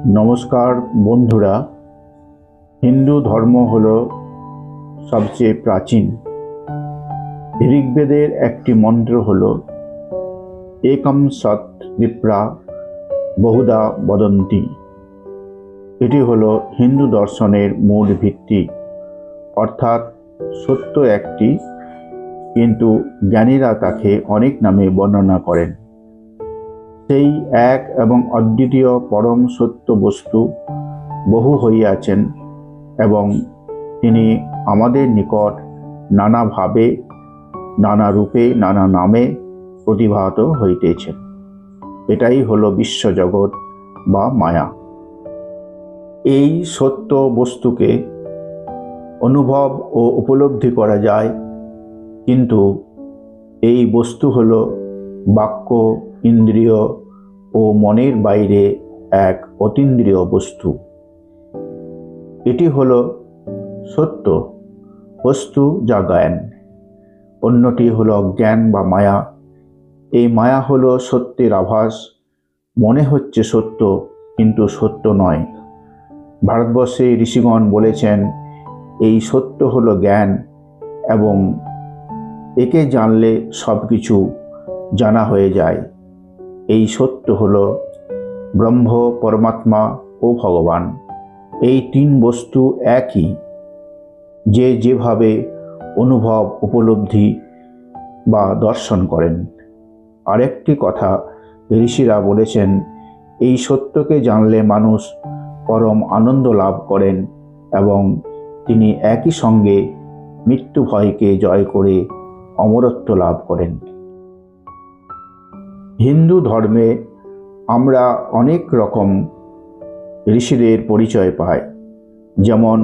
নমস্কার বন্ধুরা। হিন্দু ধর্ম হল সবচেয়ে প্রাচীন। ঋগ্বেদের একটি মন্ত্র হল একম সৎ বিপ্রা বহুধা বদন্তি। এটি হল হিন্দু দর্শনের মূল ভিত্তি, অর্থাৎ সত্য একটি, কিন্তু জ্ঞানীরা তাকে অনেক নামে বর্ণনা করেন। সেই এক এবং অদ্বিতীয় পরম সত্য বস্তু বহু হইয়াছেন এবং তিনি আমাদের নিকট নানাভাবে, নানা রূপে, নানা নামে প্রতিভাত হইতেছেন। এটাই হলো বিশ্বজগৎ বা মায়া। এই সত্য বস্তুকে অনুভব ও উপলব্ধি করা যায়, কিন্তু এই বস্তু হলো বাক্য, ইন্দ্রিয় ও মনের বাইরে এক অতীন্দ্রিয় বস্তু। এটি হলো সত্য বস্তু যা জ্ঞান। অন্যটি হলো অজ্ঞান বা মায়া। এই মায়া হলো সত্যের আভাস, মনে হচ্ছে সত্য কিন্তু সত্য নয়। ভারতবর্ষে ঋষিগণ বলেছেন এই সত্য হলো জ্ঞান এবং একে জানলে সব কিছু জানা হয়ে যায়। এই সত্য হলো ব্রহ্ম, পরমাত্মা ও ভগবান। এই তিন বস্তু একই, যে যেভাবে অনুভব, উপলব্ধি বা দর্শন করেন। আরেকটি কথা ঋষিরা বলেছেন, এই সত্যকে জানলে মানুষ পরম আনন্দ লাভ করেন এবং তিনি একই সঙ্গে মৃত্যু ভয়কে জয় করে অমরত্ব লাভ করেন। হিন্দু ধর্মে আমরা অনেক রকম ঋষিদের পরিচয় পাই, যেমন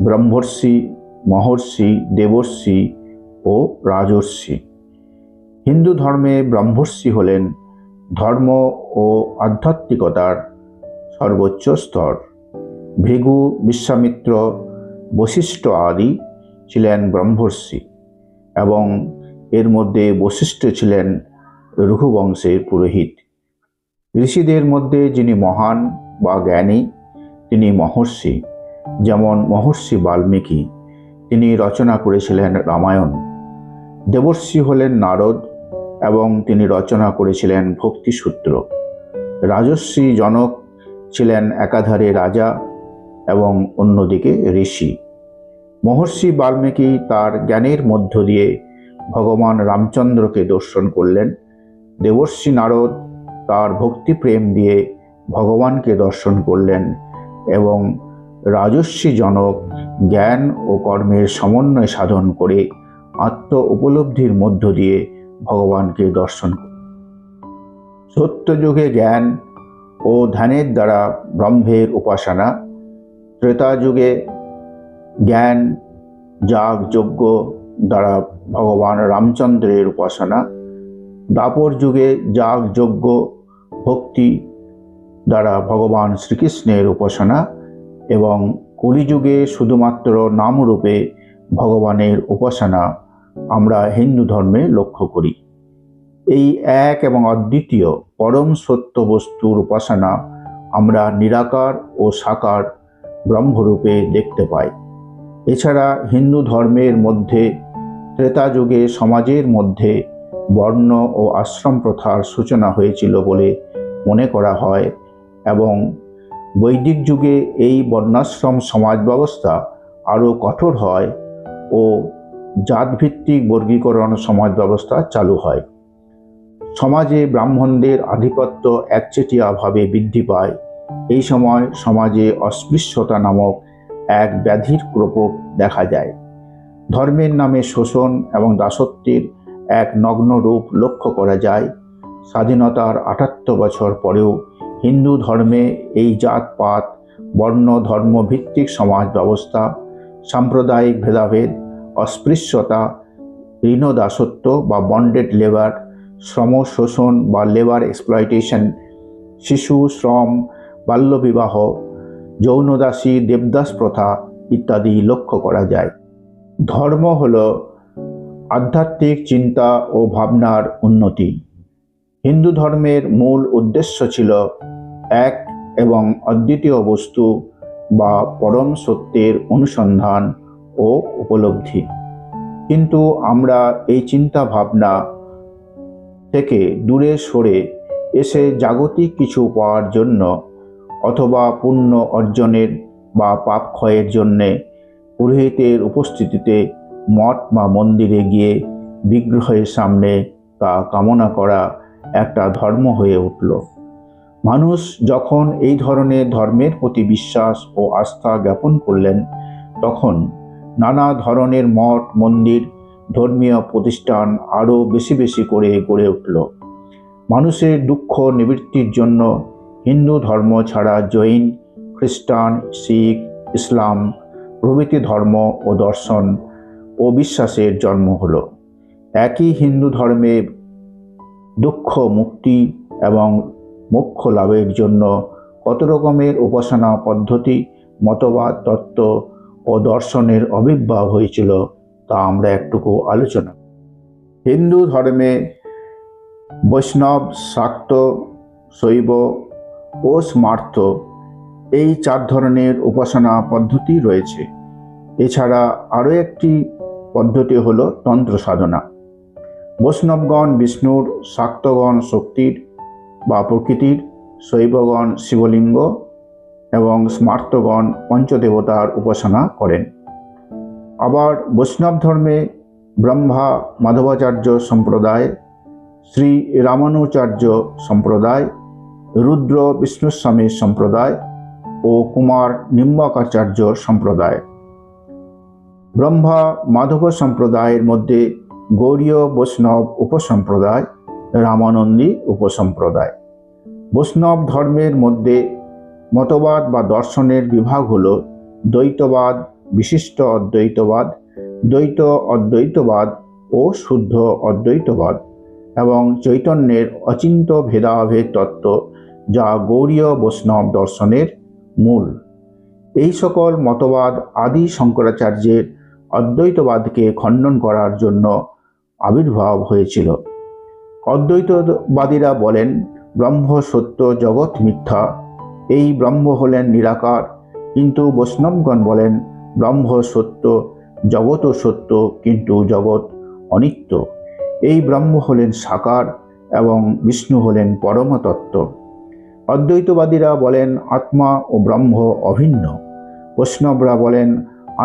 ব্রহ্মর্ষি, মহর্ষি, দেবর্ষি ও রাজর্ষি। হিন্দু ধর্মে ব্রহ্মর্ষি হলেন ধর্ম ও আধ্যাত্মিকতার সর্বোচ্চ স্তর। ভৃগু, বিশ্বামিত্র, বশিষ্ঠ আদি ছিলেন ব্রহ্মর্ষি এবং এর মধ্যে বশিষ্ঠ ছিলেন রঘুবংশের পুরোহিত। ঋষিদের মধ্যে যিনি মহান বা জ্ঞানী তিনি মহর্ষি, যেমন মহর্ষি বাল্মীকি, তিনি রচনা করেছিলেন রামায়ণ। দেবর্ষি হলেন নারদ এবং তিনি রচনা করেছিলেন ভক্তিসূত্র। রাজর্ষি জনক ছিলেন একাধারে রাজা এবং অন্যদিকে ঋষি। মহর্ষি বাল্মীকি তার জ্ঞানের মধ্য দিয়ে ভগবান রামচন্দ্রকে দর্শন করলেন। দেবর্ষি নারদ তার ভক্তিপ্রেম দিয়ে ভগবানকে দর্শন করলেন এবং রাজর্ষি জনক জ্ঞান ও কর্মের সমন্বয় সাধন করে আত্ম উপলব্ধির মধ্য দিয়ে ভগবানকে দর্শন করলেন। সত্যযুগে জ্ঞান ও ধ্যানের দ্বারা ব্রহ্মের উপাসনা, ত্রেতা যুগে জ্ঞান, যাগ, যজ্ঞ দ্বারা ভগবান রামচন্দ্রের উপাসনা, দ্বাপর যুগে যাগ, যজ্ঞ, ভক্তি দ্বারা ভগবান শ্রীকৃষ্ণের উপাসনা এবং কলিযুগে শুধুমাত্র নামরূপে ভগবানের উপাসনা আমরা হিন্দু ধর্মে লক্ষ্য করি। এই এক এবং অদ্বিতীয় পরম সত্য বস্তুর উপাসনা আমরা নিরাকার ও সাকার ব্রহ্মরূপে দেখতে পাই। এছাড়া হিন্দু ধর্মের মধ্যে ত্রেতা যুগে সমাজের মধ্যে বর্ণ ও আশ্রম প্রথার সূচনা হয়েছিল বলে মনে করা হয় এবং বৈদিক যুগে এই বর্ণাশ্রম সমাজ ব্যবস্থা আরও কঠোর হয় ও জাতভিত্তিক বর্গীকরণ সমাজ ব্যবস্থা চালু হয়। সমাজে ব্রাহ্মণদের আধিপত্য একচেটিয়াভাবে বৃদ্ধি পায়। এই সময় সমাজে অস্পৃশ্যতা নামক এক ব্যাধির প্রকোপ দেখা যায়। ধর্মের নামে শোষণ এবং দাসত্বের এক নগ্ন রূপ লক্ষ্য করা যায়। স্বাধীনতার ৭৮ বছর পরেও হিন্দু ধর্মে এই জাতপাত, বর্ণ, ধর্ম ভিত্তিক সমাজ ব্যবস্থা, সাম্প্রদায়িক ভেদাভেদ, অস্পৃশ্যতা, ঋণদাসত্ব বা বন্ডেড লেবার, শ্রম শোষণ বা লেবার এক্সপ্লয়টেশন, শিশু শ্রম, বাল্যবিবাহ, যৌনদাসী, দেবদাস প্রথা ইত্যাদি লক্ষ্য করা যায়। ধর্ম হল আধ্যাত্মিক চিন্তা ও ভাবনার উন্নতি। হিন্দু ধর্মের মূল উদ্দেশ্য ছিল এক, এবং অদ্বিতীয় বস্তু বা পরম সত্যের অনুসন্ধান ও উপলব্ধি। কিন্তু আমরা এই চিন্তা ভাবনা থেকে দূরে সরে এসে জাগতিক কিছু পাওয়ার জন্য অথবা পুণ্য অর্জনের বা পাপ ক্ষয়ের জন্যে পুরোহিতের উপস্থিতিতে মঠ বা মন্দিরে গিয়ে বিগ্রহের সামনে তা কামনা করা একটা ধর্ম হয়ে উঠল। মানুষ যখন এই ধরনের ধর্মের প্রতি বিশ্বাস ও আস্থা জ্ঞাপন করলেন, তখন নানা ধরনের মঠ মন্দির ধর্মীয় প্রতিষ্ঠান আরও বেশি বেশি করে গড়ে উঠল। মানুষের দুঃখ নিবৃত্তির জন্য হিন্দু ধর্ম ছাড়া জৈন, খ্রিস্টান, শিখ, ইসলাম প্রভৃতি ধর্ম ও দর্শন ও বিশ্বাসের জন্ম হলো। একই হিন্দু ধর্মে দুঃখ মুক্তি এবং মোক্ষ লাভের জন্য কত রকমের উপাসনা পদ্ধতি, মতবাদ, তত্ত্ব ও দর্শনের আবির্ভাব হয়েছিল তা আমরা একটুকু আলোচনা। হিন্দু ধর্মে বৈষ্ণব, শাক্ত, শৈব ও স্মার্ত এই 4 ধরনের উপাসনা পদ্ধতি রয়েছে। এছাড়া আরও একটি পদ্ধতি হল তন্ত্র সাধনা। বৈষ্ণবগণ বিষ্ণুর, শাক্তগণ শক্তির বা প্রকৃতির, শৈবগণ শিবলিঙ্গ এবং স্মার্তগণ পঞ্চদেবতার উপাসনা করেন। আবার বৈষ্ণব ধর্মে ব্রহ্মা মাধবাচার্য সম্প্রদায়, শ্রী রামানুচার্য সম্প্রদায়, রুদ্র বিষ্ণুস্বামী সম্প্রদায় ও কুমার নিম্বাকাচার্য সম্প্রদায়। ব্রহ্মা মাধব সম্প্রদায়ের মধ্যে গৌড়ীয় বৈষ্ণব উপসম্প্রদায়, রামানন্দী উপসম্প্রদায়। বৈষ্ণব ধর্মের মধ্যে মতবাদ বা দর্শনের বিভাগ হল দ্বৈতবাদ, বিশিষ্ট অদ্বৈতবাদ, দ্বৈত অদ্বৈতবাদ ও শুদ্ধ অদ্বৈতবাদ এবং চৈতন্যের অচিন্ত ভেদাভেদ তত্ত্ব, যা গৌড়ীয় বৈষ্ণব দর্শনের মূল। এই সকল মতবাদ আদি শঙ্করাচার্যের অদ্বৈতবাদকে খণ্ডন করার জন্য আবির্ভাব হয়েছিল। অদ্বৈতবাদীরা বলেন ব্রহ্ম সত্য, জগৎ মিথ্যা, এই ব্রহ্ম হলেন নিরাকার। কিন্তু বৈষ্ণবগণ বলেন ব্রহ্ম সত্য, জগৎও সত্য, কিন্তু জগৎ অনিত্য। এই ব্রহ্ম হলেন সাকার এবং বিষ্ণু হলেন পরম তত্ত্ব। অদ্বৈতবাদীরা বলেন আত্মা ও ব্রহ্ম অভিন্ন। বৈষ্ণবরা বলেন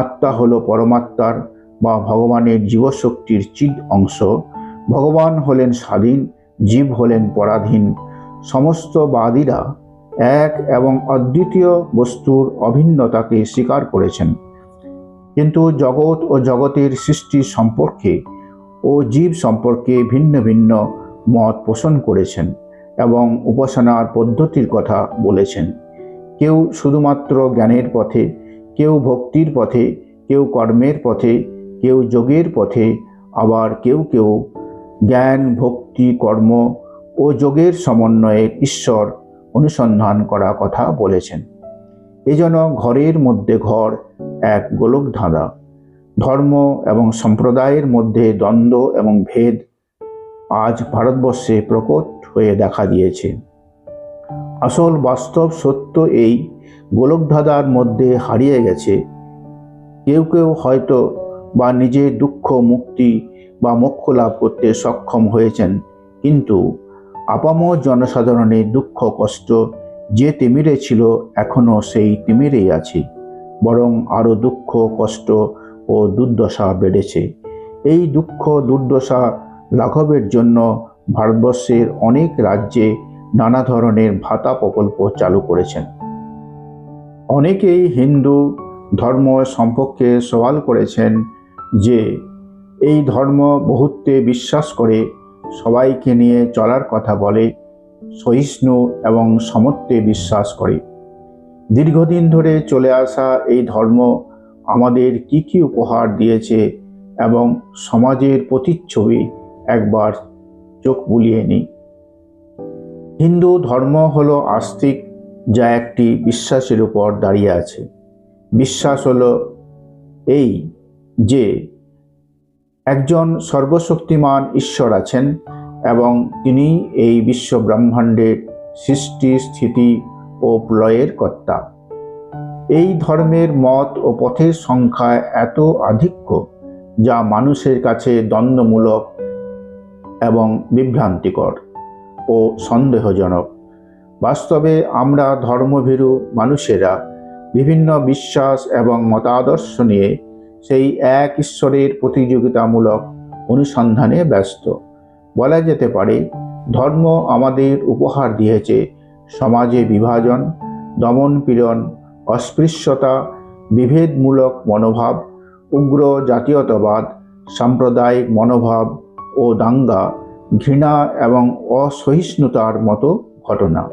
আত্মা হল পরমাত্মার বা ভগবানের জীবশক্তির চিদ অংশ। ভগবান হলেন স্বাধীন, জীব হলেন পরাধীন। সমস্ত বাদীরা এক এবং অদ্বিতীয় বস্তুর অভিন্নতাকে স্বীকার করেছেন, কিন্তু জগৎ ও জগতের সৃষ্টি সম্পর্কে ও জীব সম্পর্কে ভিন্ন ভিন্ন মত পোষণ করেছেন এবং উপাসনার পদ্ধতির কথা বলেছেন। কেউ শুধুমাত্র জ্ঞানের পথে, কেউ ভক্তির পথে, কেউ কর্মের পথে, কেউ যোগের পথে, আবার কেউ কেউ জ্ঞান, ভক্তি, কর্ম ও যোগের সমন্বয়ে ঈশ্বর অনুসন্ধান করার কথা বলেছেন। এজন্য ঘরের মধ্যে ঘর এক গোলকধাঁধা। ধর্ম এবং সম্প্রদায়ের মধ্যে দ্বন্দ্ব এবং ভেদ আজ ভারতবর্ষে প্রকট হয়ে দেখা দিয়েছে। আসল বাস্তব সত্য এই গোলকধাঁধার মধ্যে হারিয়ে গেছে। কেউ কেউ হয়তো বা নিজের দুঃখ মুক্তি বা মোক্ষ লাভ করতে সক্ষম হয়েছেন, কিন্তু আপামর জনসাধারণের দুঃখ কষ্ট যে তিমিরে ছিল এখনও সেই তিমিরেই আছে, বরং আরও দুঃখ কষ্ট ও দুর্দশা বেড়েছে। এই দুঃখ দুর্দশা লাঘবের জন্য ভারতবর্ষের অনেক রাজ্যে নানা ধরনের ভাতা প্রকল্প চালু করেছেন। অনেকেই হিন্দু ধর্ম সম্পর্কে সওয়াল করেছেন যে এই ধর্ম বহুত্বে বিশ্বাস করে, সবাইকে নিয়ে চলার কথা বলে, সহিষ্ণু এবং সমত্বে বিশ্বাস করে। দীর্ঘদিন ধরে চলে আসা এই ধর্ম আমাদের কি কি উপহার দিয়েছে এবং সমাজের প্রতিচ্ছবি একবার চোখ বুলিয়ে নিই। হিন্দু ধর্ম হলো আস্তিক, যা একটি বিশ্বাসের উপর দাঁড়িয়ে আছে। বিশ্বাস হলো এই যে একজন সর্বশক্তিমান ঈশ্বর আছেন এবং তিনি এই বিশ্ব ব্রহ্মাণ্ডের সৃষ্টি, স্থিতি ও প্রলয়ের কর্তা। এই ধর্মের মত ও পথের সংখ্যায় এত আধিক্য যা মানুষের কাছে দ্বন্দ্বমূলক এবং বিভ্রান্তিকর ও সন্দেহজনক। বাস্তবে আমরা ধর্মভীরু মানুষেরা বিভিন্ন বিশ্বাস এবং মতাদর্শ নিয়ে সেই এক ঈশ্বরের প্রতিযোগিতামূলক অনুসন্ধানে ব্যস্ত। বলা যেতে পারে, ধর্ম আমাদের উপহার দিয়েছে সমাজে বিভাজন, দমনপীড়ন, অস্পৃশ্যতা, বিভেদমূলক মনোভাব, উগ্র জাতীয়তাবাদ, সাম্প্রদায়িক মনোভাব ও দাঙ্গা, ঘৃণা এবং অসহিষ্ণুতার মতো ঘটনা।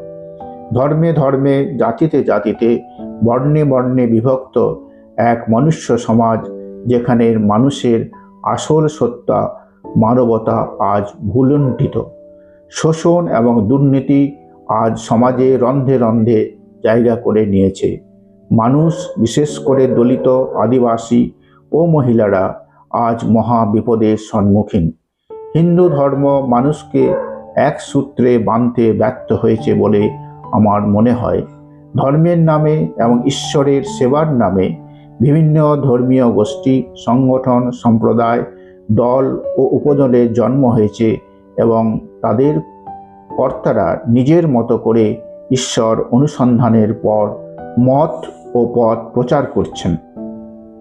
ধর্মে ধর্মে, জাতিতে জাতিতে, বর্ণে বর্ণে বিভক্ত এক মনুষ্য সমাজ যেখানে মানুষের আসল সত্তা মানবতা আজ ভুলুণ্ঠিত। শোষণ এবং দুর্নীতি আজ সমাজে রন্ধে রন্ধে জায়গা করে নিয়েছে। মানুষ, বিশেষ করে দলিত, আদিবাসী ও মহিলারা আজ মহা বিপদের সম্মুখীন। হিন্দু ধর্ম মানুষকে এক সূত্রে বাঁধতে ব্যর্থ হয়েছে বলে আমার মনে হয়। ধর্মের নামে এবং ঈশ্বরের সেবার নামে বিভিন্ন ধর্মীয় গোষ্ঠী, সংগঠন, সম্প্রদায়, দল ও উপদলের জন্ম হয়েছে এবং তাদের কর্তারা নিজের মতো করে ঈশ্বর অনুসন্ধানের পর মত ও পথ প্রচার করছেন।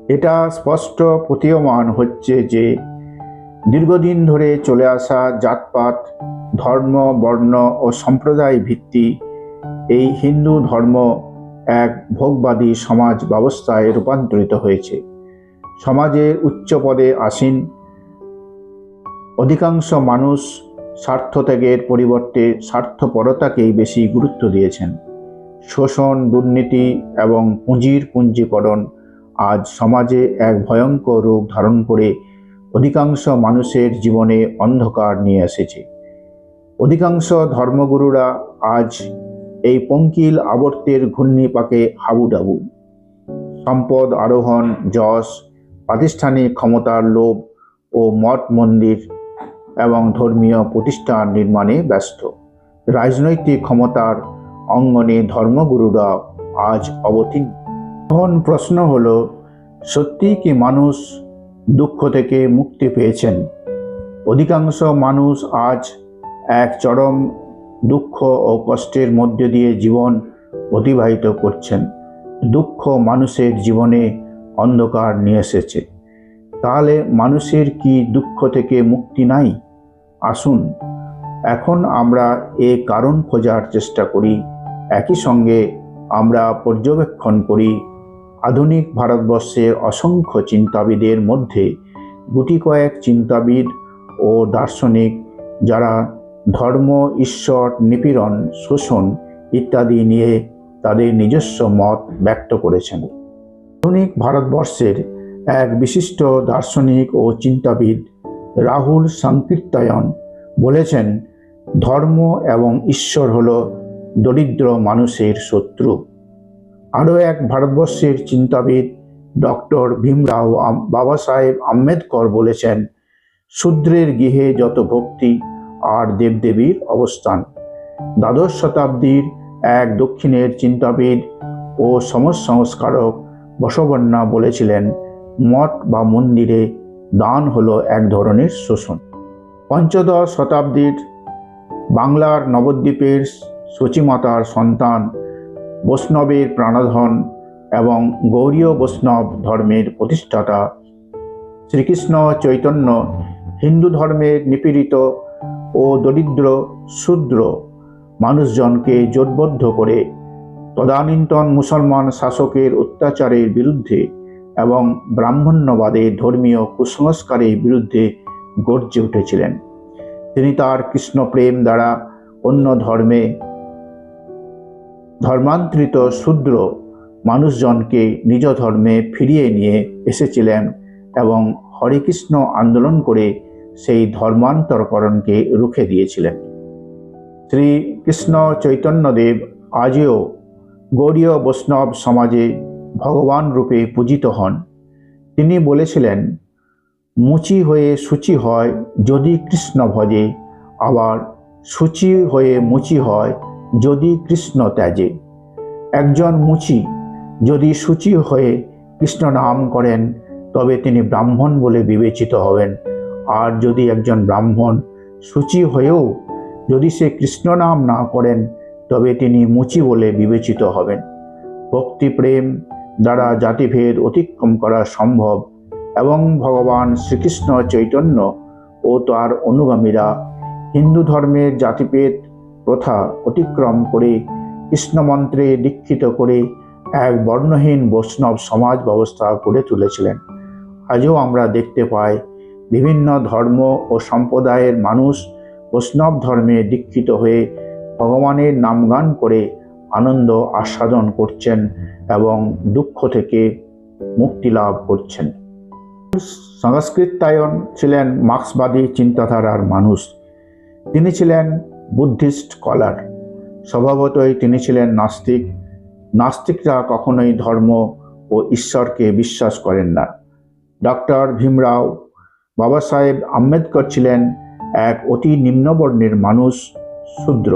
এটা স্পষ্ট প্রতীয়মান হচ্ছে যে দীর্ঘদিন ধরে চলে আসা জাতপাত, ধর্ম, বর্ণ ও সম্প্রদায় ভিত্তি এই হিন্দু ধর্ম এক ভোগবাদী সমাজ ব্যবস্থায় রূপান্তরিত হয়েছে। সমাজে উচ্চ পদে আসীন অধিকাংশ মানুষ স্বার্থত্যাগের পরিবর্তে স্বার্থপরতাকেই বেশি গুরুত্ব দিয়েছেন। শোষণ, দুর্নীতি এবং পুঁজির পুঞ্জীকরণ আজ সমাজে এক ভয়ঙ্কর রূপ ধারণ করে অধিকাংশ মানুষের জীবনে অন্ধকার নিয়ে এসেছে। অধিকাংশ ধর্মগুরুরা আজ এই পঙ্কিল আবর্তের ঘূর্ণিপাকে হাবুডাবু। সম্পদ আরোহণ, যশ, প্রাতিষ্ঠানিক ক্ষমতার লোভ ও মঠ মন্দির এবং ধর্মীয় প্রতিষ্ঠান নির্মাণে ব্যস্ত। রাজনৈতিক ক্ষমতার অঙ্গনে ধর্মগুরুরা আজ অবতীর্ণ। এখন প্রশ্ন হলো, সত্যি কি মানুষ দুঃখ থেকে মুক্তি পেয়েছেন? অধিকাংশ মানুষ আজ এক চরম দুঃখ ও কষ্টের মধ্য দিয়ে জীবন অতিবাহিত করছেন। দুঃখ মানুষের জীবনে অন্ধকার নিয়ে এসেছে। তাহলে মানুষের কি দুঃখ থেকে মুক্তি নাই? আসুন এখন আমরা এর কারণ খোঁজার চেষ্টা করি। একই সঙ্গে আমরা পর্যবেক্ষণ করি আধুনিক ভারতবর্ষের অসংখ্য চিন্তাবিদের মধ্যে গুটি কয়েক চিন্তাবিদ ও দার্শনিক যারা ধর্ম, ঈশ্বর, নিপীড়ন, শোষণ ইত্যাদি নিয়ে তাদের নিজস্ব মত ব্যক্ত করেছেন। আধুনিক ভারতবর্ষের এক বিশিষ্ট দার্শনিক ও চিন্তাবিদ রাহুল সাংকৃত্যায়ন বলেছেন, ধর্ম এবং ঈশ্বর হল দরিদ্র মানুষের শত্রু। আরও এক ভারতবর্ষের চিন্তাবিদ ডক্টর ভীমরাও বাবা সাহেব আম্বেদকর বলেছেন, শূদ্রের গৃহে যত ভক্তি আর দেবদেবীর অবস্থান। দ্বাদশ শতাব্দীর এক দক্ষিণের চিন্তাবিদ ও সমাজ সংস্কারক বসবন্না বলেছিলেন, মঠ বা মন্দিরে দান হলো এক ধরনের শোষণ। পঞ্চদশ শতাব্দীর বাংলার নবদ্বীপের সচিমাতার সন্তান, বৈষ্ণবের প্রাণধন এবং গৌড়ীয় বৈষ্ণব ধর্মের প্রতিষ্ঠাতা শ্রীকৃষ্ণ চৈতন্য হিন্দু ধর্মের নিপীড়িত ও দরিদ্র শূদ্র মানুষজনকে জোটবদ্ধ করে তদানীন্তন মুসলমান শাসকের অত্যাচারের বিরুদ্ধে এবং ব্রাহ্মণ্যবাদের ধর্মীয় কুসংস্কারের বিরুদ্ধে গর্জে উঠেছিলেন। তিনি তার কৃষ্ণপ্রেম দ্বারা অন্য ধর্মান্তরিত শূদ্র মানুষজনকে নিজ ধর্মে ফিরিয়ে নিয়ে এসেছিলেন এবং হরেকৃষ্ণ আন্দোলন করে সেই ধর্মান্তরকরণকে রুখে দিয়েছিলেন। শ্রীকৃষ্ণ চৈতন্যদেব আজও গৌড়ীয় বৈষ্ণব সমাজে ভগবান রূপে পূজিত হন। তিনি বলেছিলেন, মুচি হয়ে সূচি হয় যদি কৃষ্ণ ভজে, আবার সূচি হয়ে মুচি হয় যদি কৃষ্ণ ত্যাজে। একজন মুচি যদি শুচি হয়ে কৃষ্ণ নাম করেন তবে তিনি ব্রাহ্মণ বলে বিবেচিত হবেন, আর যদি একজন ব্রাহ্মণ শুচি হয়েও যদি সে কৃষ্ণ নাম না করেন তবে তিনি মুচি বলে বিবেচিত হবেন। ভক্তি প্রেম দ্বারা জাতিভেদ অতিক্রম করা সম্ভব এবং ভগবান শ্রীকৃষ্ণ চৈতন্য ও তার অনুগামীরা হিন্দু ধর্মের জাতিভেদ প্রথা অতিক্রম করে কৃষ্ণ মন্ত্রে দীক্ষিত করে এক বর্ণহীন বৈষ্ণব সমাজ ব্যবস্থা গড়ে তুলেছিলেন। আজও আমরা দেখতে পাই বিভিন্ন ধর্ম ও সম্প্রদায়ের মানুষ বৈষ্ণব ধর্মে দীক্ষিত হয়ে ভগবানের নামগান করে আনন্দ আস্বাদন করছেন এবং দুঃখ থেকে মুক্তি লাভ করছেন। সংস্কৃতায়ন ছিলেন মার্ক্সবাদী চিন্তাধারার মানুষ। তিনি ছিলেন বুদ্ধিস্ট স্কলার। স্বভাবতই তিনি ছিলেন নাস্তিক। নাস্তিকরা কখনোই ধর্ম ও ঈশ্বরকে বিশ্বাস করেন না। ডক্টর ভীমরাও বাবা সাহেব আম্বেদকর ছিলেন এক অতি নিম্নবর্ণের মানুষ, শূদ্র।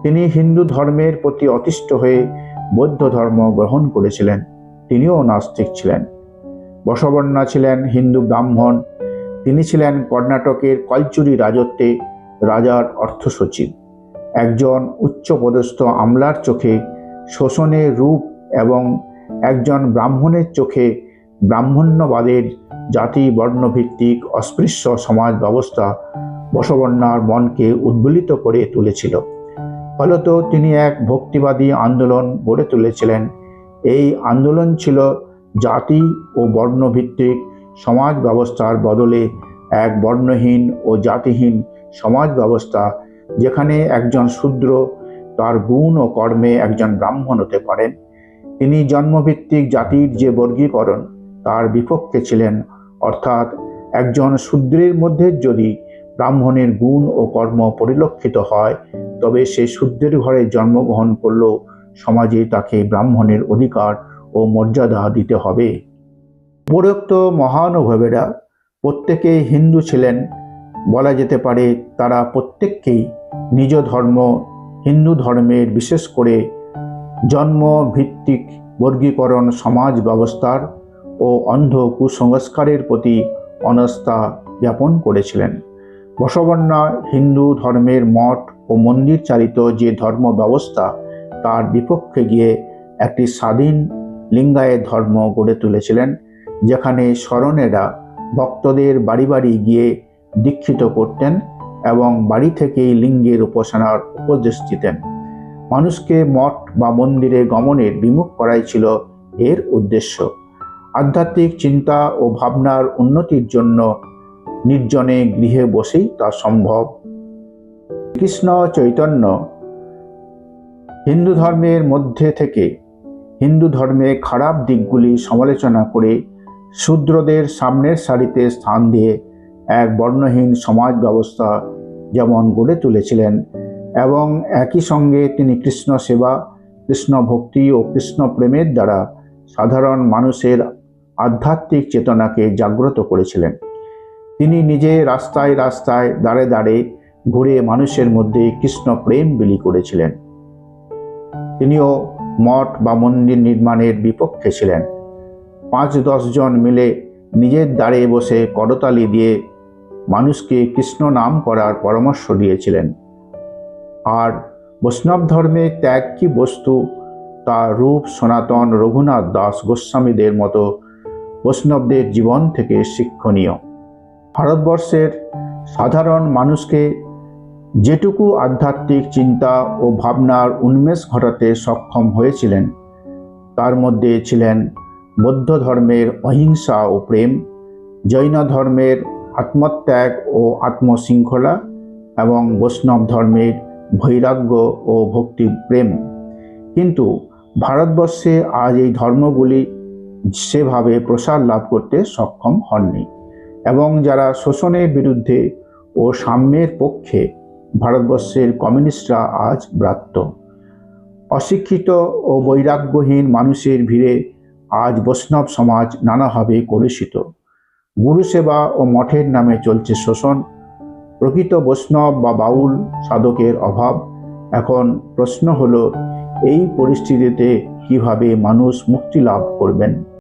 তিনি হিন্দু ধর্মের প্রতি অতিষ্ঠ হয়ে বৌদ্ধ ধর্ম গ্রহণ করেছিলেন। তিনিও নাস্তিক ছিলেন। বসবন্না ছিলেন হিন্দু ব্রাহ্মণ। তিনি ছিলেন কর্ণাটকের কলচুরি রাজত্বে রাজার অর্থ সচিব। একজন উচ্চপদস্থ আমলার চোখে শোষণের রূপ এবং একজন ব্রাহ্মণের চোখে ব্রাহ্মণ্যবাদের জাতি বর্ণভিত্তিক অস্পৃশ্য সমাজ ব্যবস্থা বসবন্নার মনকে উদ্বেলিত করে তুলেছিল। ফলত তিনি এক ভক্তিবাদী আন্দোলন গড়ে তুলেছিলেন। এই আন্দোলন ছিল জাতি ও বর্ণভিত্তিক সমাজ ব্যবস্থার বদলে এক বর্ণহীন ও জাতিহীন সমাজ ব্যবস্থা, যেখানে একজন শূদ্র তার গুণ ও কর্মে একজন ব্রাহ্মণ হতে পারেন। তিনি জন্মভিত্তিক জাতির যে বর্গীকরণ তার বিপক্ষে ছিলেন, অর্থাৎ একজন শূদ্রের মধ্যে যদি ব্রাহ্মণের গুণ ও কর্ম পরিলক্ষিত হয় তবে সে শূদ্রের ঘরে জন্মগ্রহণ করলেও সমাজে তাকে ব্রাহ্মণের অধিকার ও মর্যাদা দিতে হবে। উপরোক্ত মহানুভবেরা প্রত্যেকেই হিন্দু ছিলেন। বলা যেতে পারে তারা প্রত্যেককেই নিজ ধর্ম হিন্দু ধর্মের বিশেষ করে জন্মভিত্তিক বর্গীকরণ সমাজ ব্যবস্থার ও অন্ধ কুসংস্কারের প্রতি অনাস্থা জ্ঞাপন করেছিলেন। বসবন্না হিন্দু ধর্মের মঠ ও মন্দির চালিত যে ধর্ম ব্যবস্থা তার বিপক্ষে গিয়ে একটি স্বাধীন লিঙ্গায়েত ধর্ম গড়ে তুলেছিলেন, যেখানে শরণেরা ভক্তদের বাড়ি বাড়ি গিয়ে দীক্ষিত করতেন এবং বাড়ি থেকেই লিঙ্গের উপাসনার উপদেশ দিতেন। মানুষকে মঠ বা মন্দিরে গমনের বিমুখ করাই ছিল এর উদ্দেশ্য। আধ্যাত্মিক চিন্তা ও ভাবনার উন্নতির জন্য নির্জনে গৃহে বসেই তা সম্ভব। কৃষ্ণ চৈতন্য হিন্দু ধর্মের মধ্যে থেকে হিন্দু ধর্মে খারাপ দিকগুলি সমালোচনা করে শূদ্রদের সামনের সারিতে স্থান দিয়ে এক বর্ণহীন সমাজ ব্যবস্থা যেমন গড়ে তুলেছিলেন, এবং একই সঙ্গে তিনি কৃষ্ণ সেবা, কৃষ্ণ ভক্তি ও কৃষ্ণ প্রেমের দ্বারা সাধারণ মানুষের আধ্যাত্মিক চেতনাকে জাগ্রত করেছিলেন। তিনি নিজে রাস্তায় রাস্তায় দাঁড়ে দাঁড়ে ঘুরে মানুষের মধ্যে কৃষ্ণ প্রেম বিলি করেছিলেন। তিনিও মঠ বা মন্দির নির্মাণের বিপক্ষে ছিলেন। 5-10 জন মিলে নিজের দ্বারে বসে করতালি দিয়ে মানুষকে কৃষ্ণ নাম করার পরামর্শ দিয়েছিলেন। আর বৈষ্ণব ধর্মে ত্যাগ কি বস্তু তার রূপ সনাতন রঘুনাথ দাস গোস্বামীদের মতো বৈষ্ণবদের জীবন থেকে শিক্ষণীয়। ভারতবর্ষের সাধারণ মানুষকে যেটুকু আধ্যাত্মিক চিন্তা ও ভাবনার উন্মেষ ঘটাতে সক্ষম হয়েছিলেন তার মধ্যে ছিলেন বৌদ্ধ ধর্মের অহিংসা ও প্রেম, জৈন ধর্মের আত্মত্যাগ ও আত্মশৃঙ্খলা এবং বৈষ্ণব ধর্মের বৈরাগ্য ও ভক্তি প্রেম। কিন্তু ভারতবর্ষে আজ এই ধর্মগুলি সেভাবে প্রসার লাভ করতে সক্ষম হননি, এবং যারা শোষণের বিরুদ্ধে ও সাম্যের পক্ষে ভারতবর্ষের কমিউনিস্টরা আজ ব্রাত্য। অশিক্ষিত ও বৈরাগ্যহীন মানুষের ভিড়ে আজ বৈষ্ণব সমাজ নানাভাবে কলুষিত। গুরু সেবা ও মঠের নামে চলছে শোষণ। প্রকৃত বৈষ্ণব বা বাউল সাধকের অভাব। এখন প্রশ্ন হলো, এই পরিস্থিতিতে কিভাবে মানুষ মুক্তি লাভ করবেন।